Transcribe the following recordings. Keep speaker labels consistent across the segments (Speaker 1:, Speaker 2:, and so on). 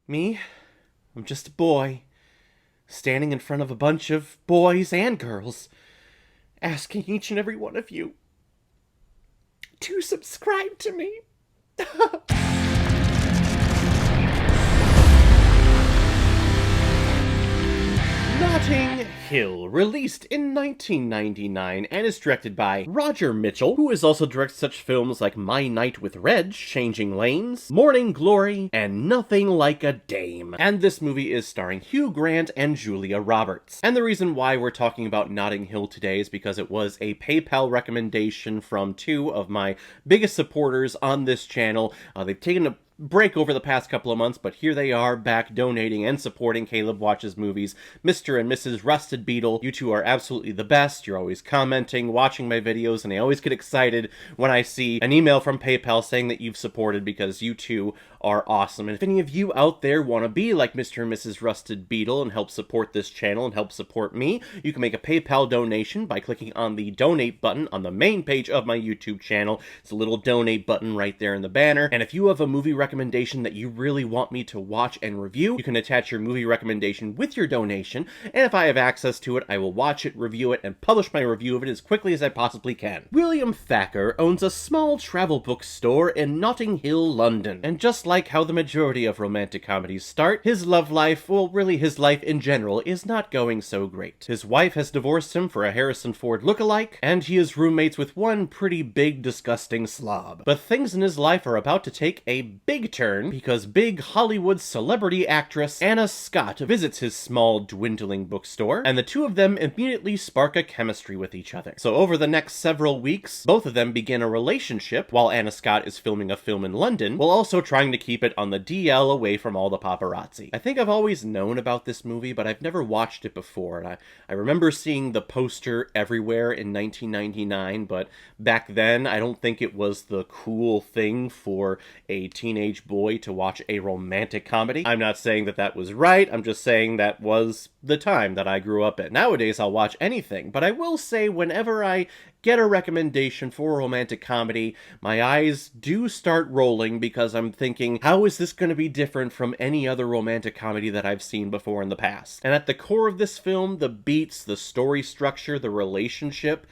Speaker 1: Me? I'm just a boy, standing in front of a bunch of boys and girls, asking each and every one of you to subscribe to me. Notting Hill, released in 1999 and is directed by Roger Mitchell, who has also directed such films like My Night with Reg, Changing Lanes, Morning Glory, and Nothing Like a Dame. And this movie is starring Hugh Grant and Julia Roberts. And the reason why we're talking about Notting Hill today is because it was a PayPal recommendation from two of my biggest supporters on this channel. They've taken a break over the past couple of months, but here they are back donating and supporting Caleb Watches Movies. Mr. and Mrs. Rusted Beetle, you two are absolutely the best. You're always commenting, watching my videos, and I always get excited when I see an email from PayPal saying that you've supported, because you two are awesome. And if any of you out there want to be like Mr. and Mrs. Rusted Beetle and help support this channel and help support me, you can make a PayPal donation by clicking on the donate button on the main page of my YouTube channel. It's a little donate button right there in the banner. And if you have a movie recommendation that you really want me to watch and review, you can attach your movie recommendation with your donation, and if I have access to it, I will watch it, review it, and publish my review of it as quickly as I possibly can. William Thacker owns a small travel bookstore in Notting Hill, London, and just like how the majority of romantic comedies start, his love life, well, really his life in general, is not going so great. His wife has divorced him for a Harrison Ford lookalike, and he is roommates with one pretty big, disgusting slob. But things in his life are about to take a big turn because big Hollywood celebrity actress Anna Scott visits his small, dwindling bookstore, and the two of them immediately spark a chemistry with each other. So over the next several weeks, both of them begin a relationship while Anna Scott is filming a film in London, while also trying to keep it on the DL away from all the paparazzi. I think I've always known about this movie, but I've never watched it before, and I remember seeing the poster everywhere in 1999, but back then I don't think it was the cool thing for a teenage boy to watch a romantic comedy. I'm not saying that that was right, I'm just saying that was the time that I grew up in. Nowadays I'll watch anything, but I will say whenever I get a recommendation for a romantic comedy, my eyes do start rolling because I'm thinking, how is this going to be different from any other romantic comedy that I've seen before in the past? And at the core of this film, the beats, the story structure, the relationship,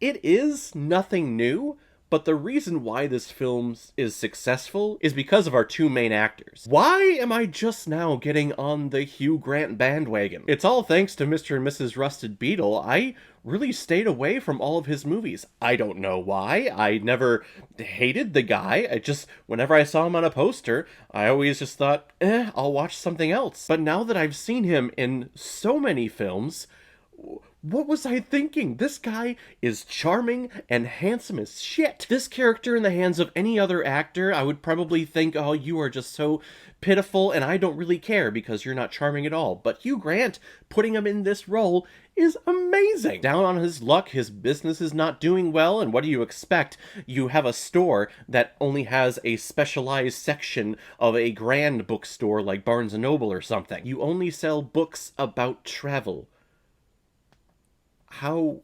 Speaker 1: it is nothing new. But the reason why this film is successful is because of our two main actors. Why am I just now getting on the Hugh Grant bandwagon? It's all thanks to Mr. and Mrs. Rusted Beetle. I really stayed away from all of his movies. I don't know why. I never hated the guy. Whenever I saw him on a poster, I always just thought, I'll watch something else. But now that I've seen him in so many films, what was I thinking? This guy is charming and handsome as shit. This character in the hands of any other actor, I would probably think, oh, you are just so pitiful and I don't really care because you're not charming at all. But Hugh Grant, putting him in this role, is amazing. Down on his luck, his business is not doing well, and what do you expect? You have a store that only has a specialized section of a grand bookstore like Barnes & Noble or something. You only sell books about travel. How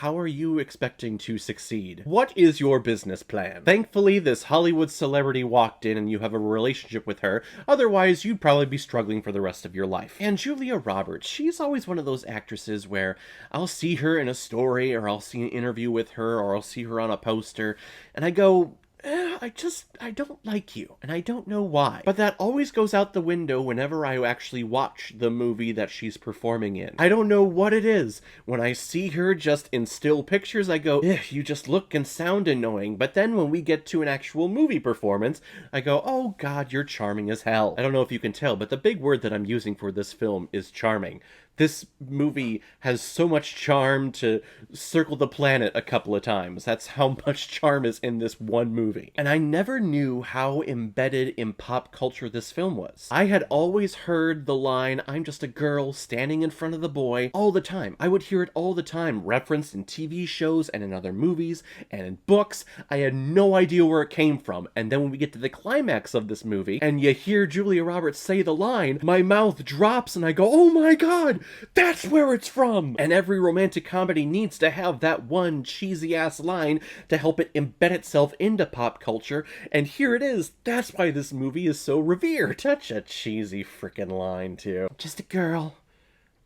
Speaker 1: are you expecting to succeed? What is your business plan? Thankfully, this Hollywood celebrity walked in and you have a relationship with her. Otherwise, you'd probably be struggling for the rest of your life. And Julia Roberts, she's always one of those actresses where I'll see her in a story, or I'll see an interview with her, or I'll see her on a poster, and I go, I don't like you, and I don't know why. But that always goes out the window whenever I actually watch the movie that she's performing in. I don't know what it is. When I see her just in still pictures, I go, you just look and sound annoying. But then when we get to an actual movie performance, I go, oh god, you're charming as hell. I don't know if you can tell, but the big word that I'm using for this film is charming. This movie has so much charm to circle the planet a couple of times. That's how much charm is in this one movie. And I never knew how embedded in pop culture this film was. I had always heard the line, I'm just a girl standing in front of the boy, all the time. I would hear it all the time, referenced in TV shows and in other movies and in books. I had no idea where it came from. And then when we get to the climax of this movie and you hear Julia Roberts say the line, my mouth drops and I go, oh my god! That's where it's from! And every romantic comedy needs to have that one cheesy-ass line to help it embed itself into pop culture, and here it is. That's why this movie is so revered. Such a cheesy frickin' line, too. Just a girl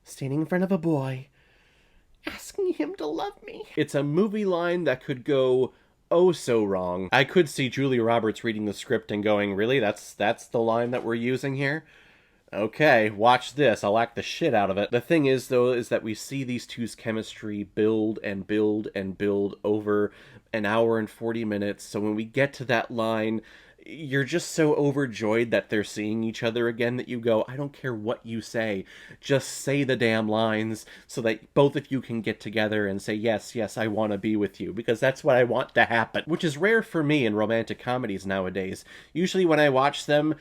Speaker 1: standing in front of a boy, asking him to love me. It's a movie line that could go oh so wrong. I could see Julia Roberts reading the script and going, really? That's the line that we're using here? Okay, watch this. I'll act the shit out of it. The thing is, though, is that we see these two's chemistry build and build and build over an hour and 40 minutes. So when we get to that line, you're just so overjoyed that they're seeing each other again that you go, I don't care what you say, just say the damn lines so that both of you can get together and say, yes, yes, I want to be with you, because that's what I want to happen, which is rare for me in romantic comedies nowadays. Usually when I watch them,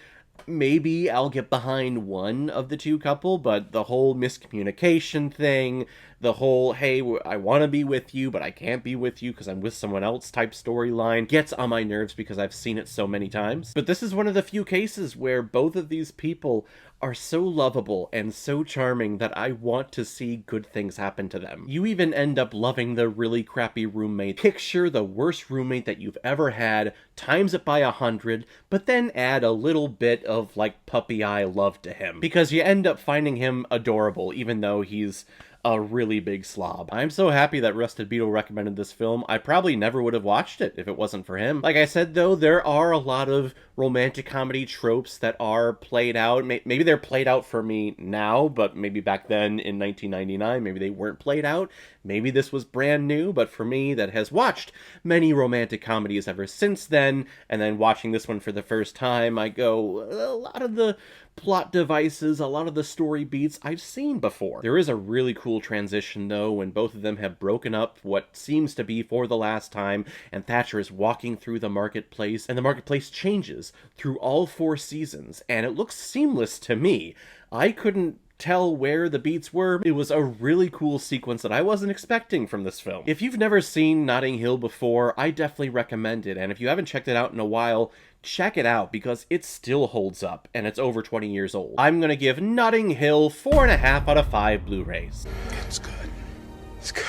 Speaker 1: maybe I'll get behind one of the two couple, but the whole miscommunication thing, the whole, hey, I want to be with you, but I can't be with you because I'm with someone else type storyline gets on my nerves because I've seen it so many times. But this is one of the few cases where both of these people are so lovable and so charming that I want to see good things happen to them. You even end up loving the really crappy roommate. Picture the worst roommate that you've ever had, times it by 100, but then add a little bit of, like, puppy eye love to him. Because you end up finding him adorable, even though he's a really big slob. I'm so happy that Rusted Beetle recommended this film. I probably never would have watched it if it wasn't for him. Like I said, though, there are a lot of romantic comedy tropes that are played out. Maybe they're played out for me now, but maybe back then in 1999, maybe they weren't played out. Maybe this was brand new, but for me that has watched many romantic comedies ever since then, and then watching this one for the first time, I go, a lot of the plot devices, a lot of the story beats I've seen before. There is a really cool transition, though, when both of them have broken up what seems to be for the last time, and Thatcher is walking through the marketplace, and the marketplace changes through all 4 seasons, and it looks seamless to me. I couldn't tell where the beats were. It was a really cool sequence that I wasn't expecting from this film. If you've never seen Notting Hill before, I definitely recommend it, and if you haven't checked it out in a while, check it out because it still holds up, and it's over 20 years old. I'm gonna give Notting Hill 4.5 out of 5 Blu-rays.
Speaker 2: It's good. It's good.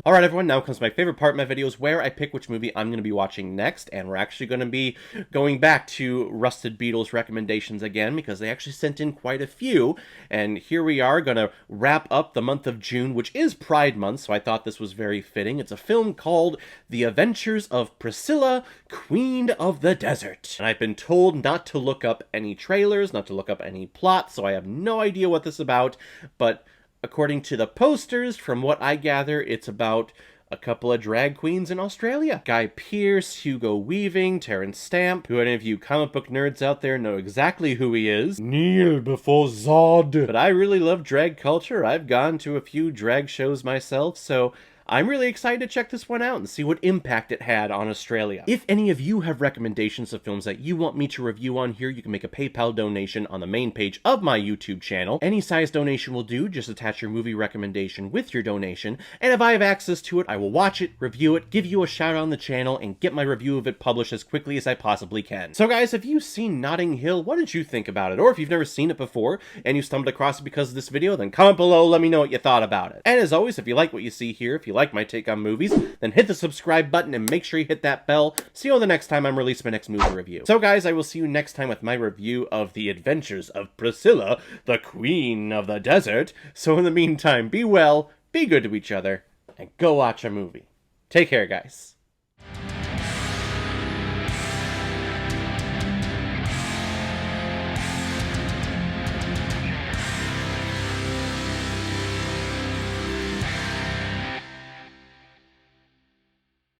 Speaker 1: Alright everyone, now comes my favorite part of my videos where I pick which movie I'm going to be watching next, and we're actually going to be going back to Rusted Beetle's recommendations again because they actually sent in quite a few, and here we are going to wrap up the month of June, which is Pride Month, so I thought this was very fitting. It's a film called The Adventures of Priscilla, Queen of the Desert. And I've been told not to look up any trailers, not to look up any plot, so I have no idea what this is about, but according to the posters, from what I gather, it's about a couple of drag queens in Australia. Guy Pearce, Hugo Weaving, Terrence Stamp, who any of you comic book nerds out there know exactly who he is. Kneel before Zod. But I really love drag culture. I've gone to a few drag shows myself, so I'm really excited to check this one out and see what impact it had on Australia. If any of you have recommendations of films that you want me to review on here, you can make a PayPal donation on the main page of my YouTube channel. Any size donation will do, just attach your movie recommendation with your donation, and if I have access to it, I will watch it, review it, give you a shout out on the channel, and get my review of it published as quickly as I possibly can. So guys, if you've seen Notting Hill, what did you think about it? Or if you've never seen it before, and you stumbled across it because of this video, then comment below, let me know what you thought about it. And as always, if you like what you see here, if you like my take on movies, then hit the subscribe button and make sure you hit that bell. See you the next time I'm releasing my next movie review. So guys, I will see you next time with my review of The Adventures of Priscilla, the Queen of the Desert. So in the meantime, be well, be good to each other, and go watch a movie. Take care, guys.